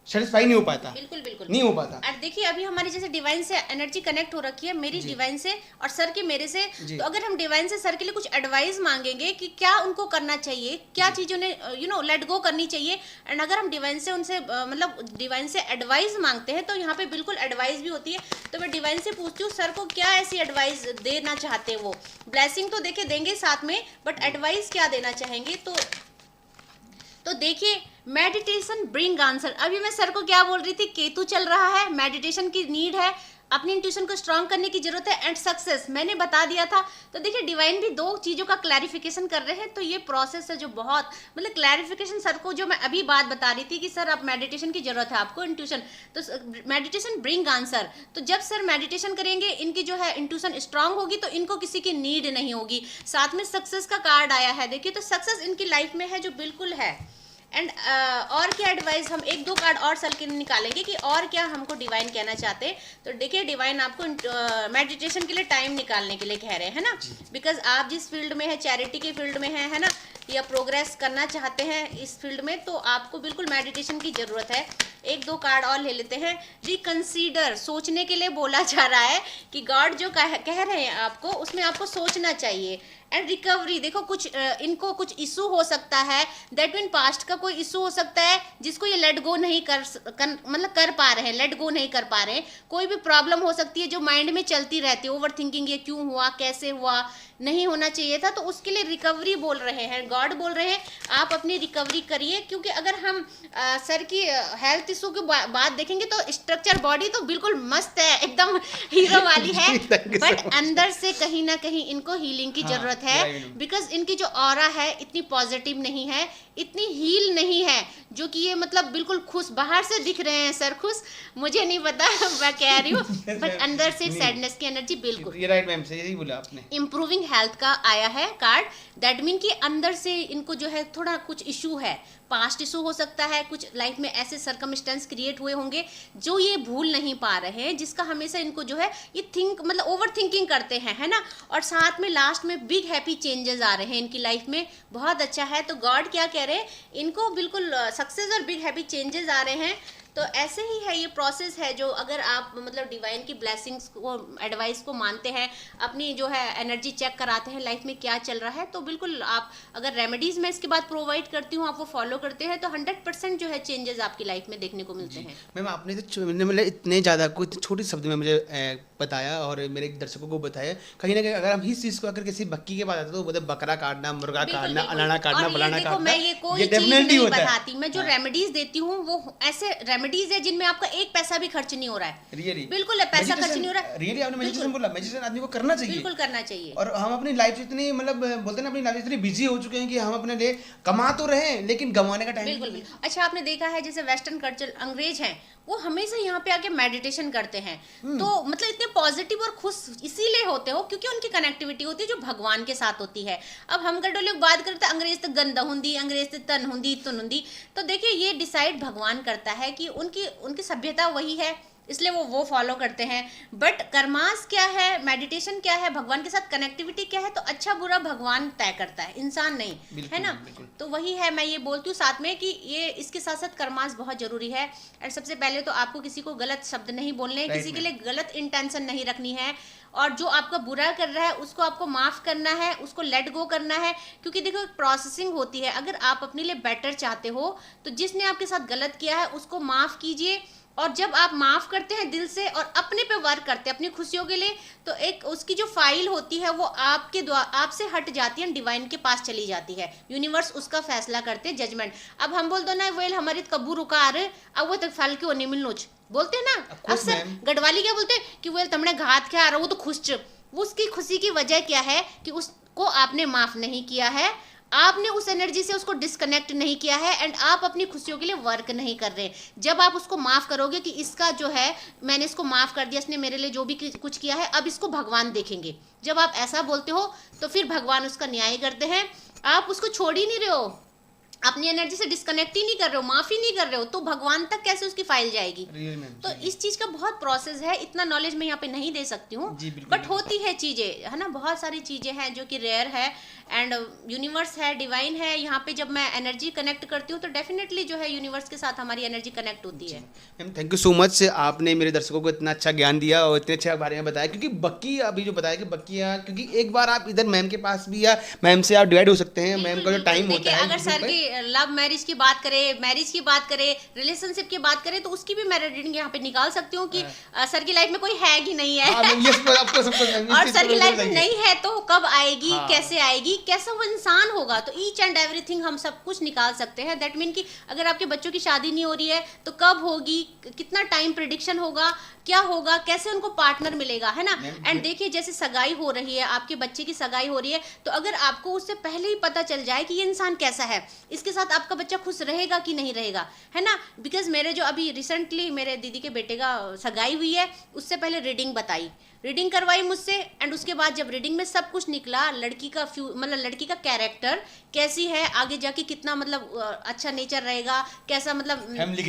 सेटिस्फाई नहीं हो पाता, बिल्कुल बिल्कुल नहीं हो पाता। और देखिए अभी हमारी जैसे डिवाइन से एनर्जी कनेक्ट हो रखी है, मेरी डिवाइन से और सर की मेरे से। तो अगर हम डिवाइन से सर के लिए कुछ एडवाइस मांगेंगे कि क्या उनको करना चाहिए, क्या चीज़ उन्हें लेट गो करनी चाहिए, एंड अगर हम डिवाइन से उनसे मतलब डिवाइन से एडवाइस मांगते हैं तो यहाँ पे बिल्कुल एडवाइस भी होती है। तो मैं डिवाइन से पूछती हूँ सर को क्या ऐसी एडवाइस देना चाहते हैं, वो ब्लेसिंग तो देखे देंगे साथ में, बट एडवाइस क्या देना चाहेंगे। तो देखिए मेडिटेशन ब्रिंग आंसर। अभी मैं सर को क्या बोल रही थी, केतु चल रहा है, मेडिटेशन की नीड है, अपनी इंट्यूशन को स्ट्रांग करने की जरूरत है, एंड सक्सेस मैंने बता दिया था। तो देखिए डिवाइन भी 2 चीज़ों का क्लैरिफिकेशन कर रहे हैं। तो ये प्रोसेस है जो बहुत मतलब क्लैरिफिकेशन सर को जो मैं अभी बात बता रही थी कि सर आप मेडिटेशन की जरूरत है, आपको इंट्यूशन, तो मेडिटेशन ब्रिंग आंसर। तो जब सर मेडिटेशन करेंगे इनकी जो है इंट्यूशन स्ट्रांग होगी, तो इनको किसी की नीड नहीं होगी। साथ में सक्सेस का कार्ड आया है, देखिए तो सक्सेस इनकी लाइफ में है जो बिल्कुल है। एंड और क्या एडवाइस, हम 1-2 कार्ड और सर के निकालेंगे कि और क्या हमको डिवाइन कहना चाहते हैं। तो देखिए डिवाइन आपको मेडिटेशन के लिए टाइम निकालने के लिए कह रहे हैं ना, बिकॉज आप जिस फील्ड में है, चैरिटी के फील्ड में है ना, या प्रोग्रेस करना चाहते हैं इस फील्ड में, तो आपको बिल्कुल मेडिटेशन की ज़रूरत है। 1-2 कार्ड और ले लेते हैं। रिकंसीडर, सोचने के लिए बोला जा रहा है कि गॉड जो कह रहे हैं आपको, उसमें आपको सोचना चाहिए। एंड रिकवरी, देखो कुछ इनको कुछ इशू हो सकता है, दैट मीन पास्ट का कोई इशू हो सकता है जिसको ये लेट गो नहीं कर पा रहे हैं, लेट गो नहीं कर पा रहे हैं। कोई भी प्रॉब्लम हो सकती है जो माइंड में चलती रहती है, ओवर थिंकिंग, ये क्यों हुआ, कैसे हुआ, नहीं होना चाहिए था। तो उसके लिए रिकवरी बोल रहे हैं, गॉड बोल रहे हैं आप अपनी रिकवरी करिए। क्योंकि अगर हम सर की हेल्थ इशू की बात देखेंगे तो स्ट्रक्चर बॉडी तो बिल्कुल मस्त है, एकदम हीरो वाली है, बट अंदर से कहीं ना कहीं इनको हीलिंग की जरूरत गलत है, बिकॉज इनकी जो ऑरा है इतनी पॉजिटिव नहीं है, इतनी हील नहीं है, जो कि ये मतलब बिल्कुल खुश बाहर से दिख रहे हैं सर खुश, मुझे नहीं पता मैं कह रही हूँ, बट अंदर से सैडनेस की एनर्जी बिल्कुल। ये राइट मैम, सही बोला आपने। इम्प्रूविंग हेल्थ का आया है कार्ड, दैट मीन कि अंदर से इनको जो है थोड़ा कुछ इशू है, पास्ट इशू हो सकता है, कुछ लाइफ में ऐसे सर्कमस्टेंस क्रिएट हुए होंगे जो ये भूल नहीं पा रहे हैं, जिसका हमेशा इनको जो है ये मतलब ओवर थिंकिंग करते हैं, है ना। और साथ में लास्ट में बिग हैप्पी चेंजेस आ रहे हैं इनकी लाइफ में, बहुत अच्छा है। तो गॉड क्या कह रहे हैं, इनको बिल्कुल सक्सेस और बिग हैप्पी चेंजेस आ रहे हैं। तो ऐसे ही है, ये प्रोसेस है जो अगर आप मतलब डिवाइन की ब्लेसिंग्स को, एडवाइस को मानते हैं, अपनी जो है एनर्जी चेक कराते हैं लाइफ में क्या चल रहा है, तो बिल्कुल आप अगर रेमेडीज मैं इसके बाद प्रोवाइड करती हूँ, आप वो फॉलो करते हैं, तो 100% जो है चेंजेस आपकी लाइफ में देखने को मिलते हैं। मैम आपने तो मतलब इतने ज़्यादा कुछ छोटे शब्द में मुझे बताया और मेरे दर्शकों को बताया, कहीं ना कहीं अगर हम इस चीज़ को अगर किसी बक्की के पास आते तो मतलब बकरा काटना, मुर्गा काटना, अलाना काटना, फलाना काटना, मैं ये कोई चीज नहीं बताती, मैं जो रेमेडीज देती हूँ वो ऐसे रेमेडीज है जिनमें आपका एक पैसा भी खर्च नहीं हो रहा है। रियली बिल्कुल पैसा खर्च नहीं हो रहा है। रियली आपने मेडिटेशन बोला, मेडिटेशन आदमी को करना चाहिए, बिल्कुल करना चाहिए। और हम अपनी लाइफ इतनी मतलब बोलते हैं ना, अपनी लाइफ इतनी बिजी हो चुके हैं कि हम अपने लिए कमा तो रहे हैं लेकिन गंवाने का टाइम बिल्कुल भी। अच्छा आपने देखा है जैसे वेस्टर्न कल्चर अंग्रेज हैं, वो हमेशा यहाँ पे आके मेडिटेशन करते हैं, तो मतलब इतने पॉजिटिव और खुश इसीलिए होते हो क्योंकि उनकी कनेक्टिविटी होती है जो भगवान के साथ होती है। अब हम गड्ढे लोग बात करते हैं अंग्रेज तो गंदा हुंदी, अंग्रेज तो तन हुंदी, तुन हुंदी, तो देखिए ये डिसाइड भगवान करता है कि उनकी सभ्यता वही है, इसलिए वो फॉलो करते हैं। बट कर्मास क्या है, मेडिटेशन क्या है, भगवान के साथ कनेक्टिविटी क्या है, तो अच्छा बुरा भगवान तय करता है, इंसान नहीं, है ना। तो वही है, मैं ये बोलती हूँ साथ में कि ये इसके साथ साथ कर्मास बहुत जरूरी है। एंड सबसे पहले तो आपको किसी को गलत शब्द नहीं बोलने, किसी के लिए गलत इंटेंशन नहीं रखनी है, और जो आपका बुरा कर रहा है उसको आपको माफ करना है, उसको लेट गो करना है, क्योंकि देखो प्रोसेसिंग होती है। अगर आप अपने लिए बेटर चाहते हो तो जिसने आपके साथ गलत किया है उसको माफ कीजिए, और जब आप माफ करते हैं दिल से और अपने पे वर्क करते हैं अपनी खुशियों के लिए, तो एक उसकी जो फाइल होती है वो आपसे हट जाती है, डिवाइन के पास चली जाती है, यूनिवर्स उसका फैसला करते हैं, जजमेंट। अब हम बोल दो ना वेल हमारी कबू रुका आ रहे, अब वो तक फल क्यों नहीं मिलनोच बोलते हैं ना, अक्सर गढ़वाली क्या बोलते हैं कि वेल तुमने घात क्या आ रहा, वो तो खुश, वो उसकी खुशी की वजह क्या है कि उसको आपने माफ नहीं किया है, आपने उस एनर्जी से उसको डिस्कनेक्ट नहीं किया है, एंड आप अपनी खुशियों के लिए वर्क नहीं कर रहे। जब आप उसको माफ करोगे कि इसका जो है मैंने इसको माफ कर दिया, इसने मेरे लिए जो भी कुछ किया है, अब इसको भगवान देखेंगे, जब आप ऐसा बोलते हो तो फिर भगवान उसका न्याय करते हैं। आप उसको छोड़ ही नहीं रहे हो, अपनी एनर्जी से डिस्कनेक्ट ही नहीं कर रहे हो, माफी नहीं कर रहे हो, तो भगवान तक कैसे उसकी फाइल जाएगी। तो इस चीज का बहुत प्रोसेस है, इतना नॉलेज मैं यहाँ पे नहीं दे सकती हूँ, बट होती है चीजें, है ना, बहुत सारी चीजें हैं जो कि रेयर है, एंड यूनिवर्स है, डिवाइन है, यहाँ पे जब मैं एनर्जी कनेक्ट करती हूँ तो डेफिनेटली जो है यूनिवर्स के साथ हमारी एनर्जी कनेक्ट होती है। Ma'am thank you so much, आपने मेरे दर्शकों को इतना अच्छा ज्ञान दिया और इतने अच्छे बारे में बताया, क्योंकि बक्की अभी जो बताया कि बक्कियाँ, क्योंकि एक बार आप इधर मैम के पास भी या मैम से आप डिवाइड हो सकते हैं, मैम का जो टाइम होता है। अगर सर की लव मैरिज की बात करें, मैरिज की बात करें, रिलेशनशिप की बात करें, तो उसकी भी मैं रीडिंग यहाँ पे निकाल सकती हूँ कि सर की लाइफ में कोई है कि नहीं है, और सर की लाइफ में नहीं है तो कब आएगी, कैसे आएगी, कैसा वो इंसान होगा, तो ईच एंड एवरीथिंग हम सब कुछ निकाल सकते हैं। दैट मीन कि अगर आपके बच्चों की शादी नहीं हो रही है तो कब होगी, कितना टाइम प्रेडिक्शन होगा, क्या होगा, कैसे उनको पार्टनर मिलेगा, है ना। एंड देखिए जैसे सगाई हो रही है, आपके बच्चे की सगाई हो रही है, तो अगर आपको उससे पहले ही पता चल जाए कि ये इंसान कैसा है, इसके साथ आपका बच्चा खुश रहेगा कि नहीं रहेगा, है ना। बिकॉज मेरे जो अभी रिसेंटली मेरे दीदी के बेटे का सगाई हुई है, उससे पहले रीडिंग करवाई मुझसे, एंड उसके बाद जब रीडिंग में सब कुछ निकला, लड़की का मतलब लड़की का कैरेक्टर कैसी है, आगे जाके कितना मतलब अच्छा नेचर रहेगा, कैसा मतलब फैमिली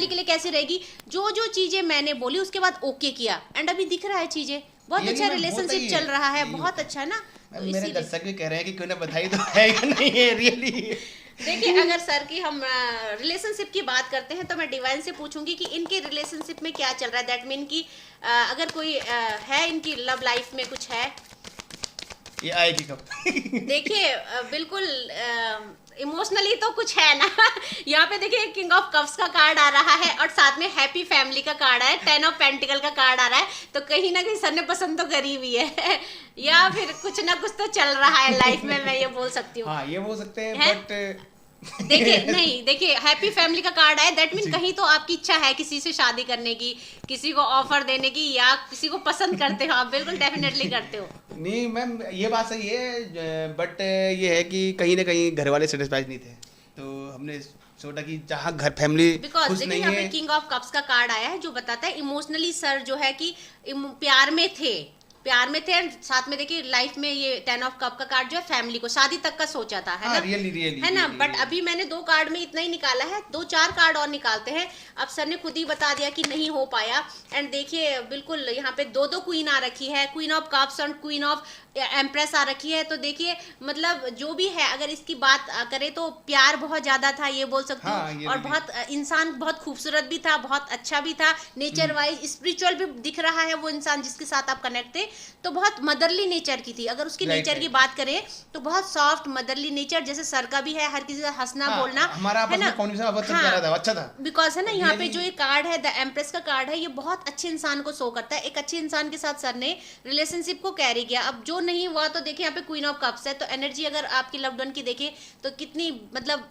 के लिए कैसी रहेगी, जो जो चीजें मैंने बोली उसके बाद ओके किया, एंड अभी दिख रहा है चीजें, बहुत अच्छा रिलेशनशिप चल रहा है, बहुत अच्छा है ना। मेरे दर्शक भी कह रहे हैं कि क्यों ना बधाई तो है या नहीं है रियली। देखिए अगर सर की हम रिलेशनशिप की बात करते हैं तो मैं डिवाइन से पूछूंगी कि इनके रिलेशनशिप में क्या चल रहा है। दैट मीन कि अगर कोई है इनकी लव लाइफ में कुछ है, ये आएगी कब? देखिए बिल्कुल इमोशनली तो कुछ है ना। यहाँ पे देखिए किंग ऑफ कप्स का कार्ड आ रहा है और साथ में हैप्पी फैमिली का कार्ड है, 10 ऑफ पेंटिकल का कार्ड आ रहा है, तो कहीं ना कहीं सर ने पसंद तो करी हुई है या फिर कुछ ना कुछ तो चल रहा है लाइफ में, मैं ये बोल सकती हूँ। हाँ ये बोल सकते हैं, बट देखिए नहीं, देखिए हैप्पी फैमिली का कार्ड आया, दैट मीन कहीं तो आपकी इच्छा है किसी से शादी करने की, किसी को ऑफर देने की, या किसी को पसंद करते हो आप, बिल्कुल डेफिनेटली करते हो। नहीं मैम, ये बात सही है, बट ये है कि कहीं ना कहीं घर वाले सेटिस्फाइड नहीं थे, तो हमने सोचा कि जहाँ घर फैमिली बिकॉज खुश देखिए नहीं यहाँ पे है। किंग ऑफ कप्स का कार्ड आया है जो बताता है इमोशनली सर जो है कि प्यार में थे, प्यार में थे, एंड साथ में देखिए लाइफ में ये 10 ऑफ कप का कार्ड जो है फैमिली को शादी तक का सोचा था, है हाँ, ना, रियली रियली है ना। बट अभी मैंने 2 कार्ड में इतना ही निकाला है, 2-4 कार्ड और निकालते हैं। अब सर ने खुद ही बता दिया कि नहीं हो पाया। एंड देखिए बिल्कुल यहाँ पे 2 क्वीन आ रखी है, क्वीन ऑफ कप्स और क्वीन ऑफ एम्प्रेस आ रखी है। तो देखिए मतलब जो भी है, अगर इसकी बात करें तो प्यार बहुत ज्यादा था, ये बोल सकती हूँ। हाँ, ये और भी। बहुत इंसान बहुत खूबसूरत भी था, बहुत अच्छा भी था, नेचर वाइज स्पिरिचुअल भी दिख रहा है वो इंसान जिसके साथ आप कनेक्ट थे। तो बहुत मदरली नेचर की थी। अगर उसकी Right, नेचर right. की बात करें तो बहुत सॉफ्ट मदरली नेचर, जैसे सर का भी है, हर किसी से हंसना हाँ, बोलना, हमारा आपस है ना। में कॉन्वर्सेशन बहुत अच्छा रहा था, अच्छा था। बिकॉज है ना यहाँ पे Really? जो ये कार्ड है द एम्प्रेस का कार्ड है, ये बहुत अच्छे इंसान को शो करता है। एक अच्छे इंसान के साथ सर ने रिलेशनशिप को कैरी किया। अब जो नहीं हुआ तो देखिए यहाँ पे क्वीन ऑफ कप्स है, तो एनर्जी अगर आपकी लव्ड वन की देखे तो कितनी मतलब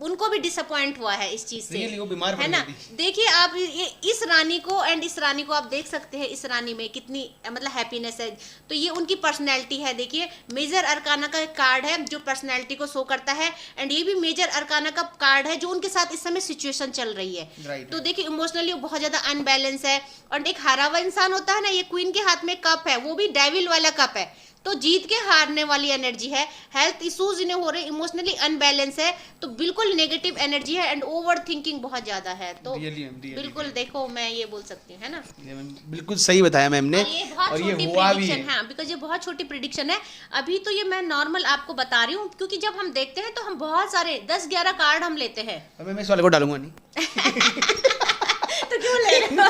उनको भी डिसअपॉइंट हुआ है इस चीज से, Really, वो बीमार है पड़ ना। गई थी। देखिए आप ये इस रानी को एंड इस रानी को आप देख सकते हैं, इस रानी में कितनी मतलब हैप्पीनेस है। तो ये उनकी पर्सनैलिटी है। देखिए मेजर अरकाना का कार्ड है जो पर्सनैलिटी को शो करता है, एंड ये भी मेजर अरकाना का कार्ड है जो उनके साथ इस समय सिचुएशन चल रही है। Right, तो देखिए इमोशनली वो बहुत ज्यादा अनबैलेंस है। और एक हारा हुआ इंसान होता है ना, ये क्वीन के हाथ में कप है, वो भी डेविल वाला कप है, तो जीत के हारने वाली एनर्जी है। हेल्थ इश्यूज इन्हें हो रहे, इमोशनली अनबैलेंस है, तो बिल्कुल नेगेटिव एनर्जी है, एंड ओवर थिंकिंग बहुत ज्यादा है। तो Really, बिल्कुल देखो मैं ये बोल सकती हूँ, है ना। ये मैम बिल्कुल सही बताया मैम ने, और ये बहुत और ये छोटी हुआ भी है। प्रिडिक्शन है, बिकॉज ये बहुत छोटी प्रिडिक्शन है। अभी तो ये मैं नॉर्मल आपको बता रही हूँ, क्योंकि जब हम देखते हैं तो हम बहुत सारे 10-11 कार्ड हम लेते हैं। अब मैं इस वाले को डालूंगा नहीं। तो क्यों ले रहे हो?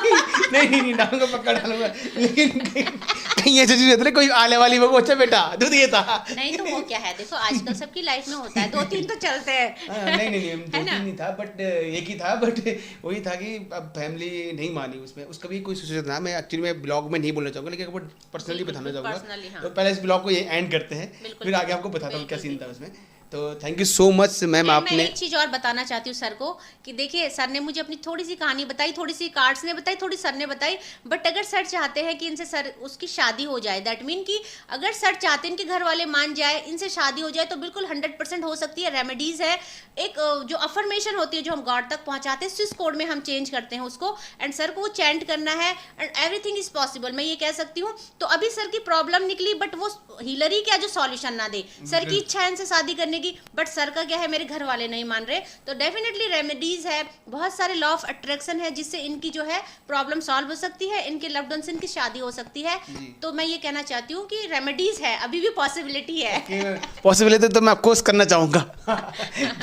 नहीं डालूंगा, पक्का डालूंगा, लेकिन कहीं ऐसी चीज होती है कोई आने वाली वो अच्छा बेटा दूध ये था। नहीं तो वो क्या है, देखो आजकल सबकी लाइफ में होता है, 2-3 तो चलते हैं। नहीं है दो ना? तीन नहीं था, बट एक ही था, बट वही था कि अब फैमिली नहीं मानी उसमें, उसका भी कोई सिचुएशन था। मैं एक्चुअली में ब्लॉग में नहीं बोलना चाहूंगा, लेकिन आपको पर्सनली बिल्कुल, बताना चाहूंगा। personally, हाँ। तो पहले इस ब्लॉग को ये एंड करते हैं, बिल्कुल, फिर आगे आपको बताता हूँ क्या बिल्कुल, सीन था उसमें। तो thank you so much ma'am, मैं आपने एक चीज और बताना चाहती हूँ सर को कि देखिए सर ने मुझे अपनी थोड़ी सी कहानी बताई, थोड़ी सी कार्ड्स ने बताई, थोड़ी सर ने बताई। बट अगर सर चाहते हैं कि इनसे सर उसकी शादी हो जाए, दैट मीन कि अगर सर चाहते हैं इनके घर वाले मान जाए, इनसे शादी हो जाए, तो बिल्कुल 100% हो सकती है। रेमेडीज है, एक जो अफर्मेशन होती है जो हम गॉड तक पहुंचाते हैं, स्विस कोड में हम चेंज करते हैं उसको, एंड सर को वो चैंट करना है, एंड एवरीथिंग इज पॉसिबल, मैं ये कह सकती हूँ। तो अभी सर की प्रॉब्लम निकली, बट वो हीलर ही क्या जो सॉल्यूशन ना दे। सर की इच्छा है इनसे शादी करने की, बट सर का क्या है, मेरे घर वाले नहीं मान रहे। तो डेफिनेटली रेमेडीज है, बहुत सारे लॉ ऑफ अट्रैक्शन है जिससे इनकी जो है प्रॉब्लम सॉल्व हो सकती है, इनके लव्ड वन से इनकी शादी हो सकती है। तो मैं ये कहना चाहती हूँ कि रेमेडीज है, अभी भी पॉसिबिलिटी है। पॉसिबिलिटी तो मैं अफकोर्स करना चाहूँगा।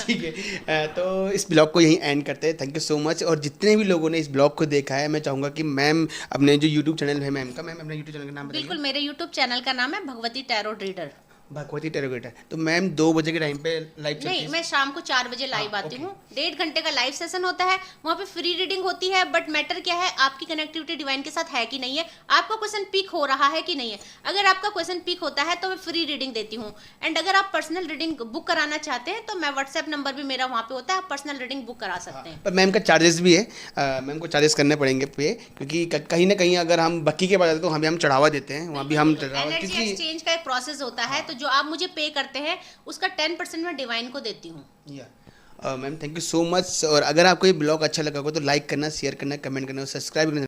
ठीक है, तो इस ब्लॉग को यहीं एंड करते हैं। Thank you so much. और जितने भी लोगों ने इस ब्लॉग को देखा है, मैं चाहूँगा कि मैम अपने जो यूट्यूब चैनल है मैम का, मैम अपने यूट्यूब चैनल का नाम बताइए। बिल्कुल, मेरे यूट्यूब चैनल का नाम है भगवती टैरो रीडर। भगवती टेरोगेटर। तो मैम 2 बजे के टाइम पे लाइव चलती नहीं, है? मैं शाम को 4 बजे लाइव आती हूँ। 1.5 घंटे का लाइव सेशन होता है, वहाँ पे फ्री रीडिंग होती है। बट मैटर क्या है, आपकी कनेक्टिविटी डिवाइन के साथ है कि नहीं है, आपका क्वेश्चन पिक हो रहा है कि नहीं है। अगर आपका क्वेश्चन पिक होता है तो मैं फ्री रीडिंग देती हूँ। एंड अगर आप पर्सनल रीडिंग बुक कराना चाहते हैं तो मैं व्हाट्सएप नंबर भी मेरा वहाँ पे होता है, आप पर्सनल रीडिंग बुक करा सकते हैं। पर मैम का चार्जेस भी है, मैम को चार्जेस करने पड़ेंगे पे, क्योंकि कहीं ना कहीं अगर हम बक्की के पास जाते हैं तो हम चढ़ावा देते हैं, वहाँ भी हम चढ़ावा, एनर्जी क्योंकि एक्सचेंज का एक प्रोसेस होता है, तो जो आप मुझे पे करते हैं उसका 10% मैं डिवाइन को देती हूँ। Ma'am thank you so much. और अगर आपको ये ब्लॉग अच्छा लगा हो तो लाइक करना, शेयर करना, कमेंट करना और सब्सक्राइब करना।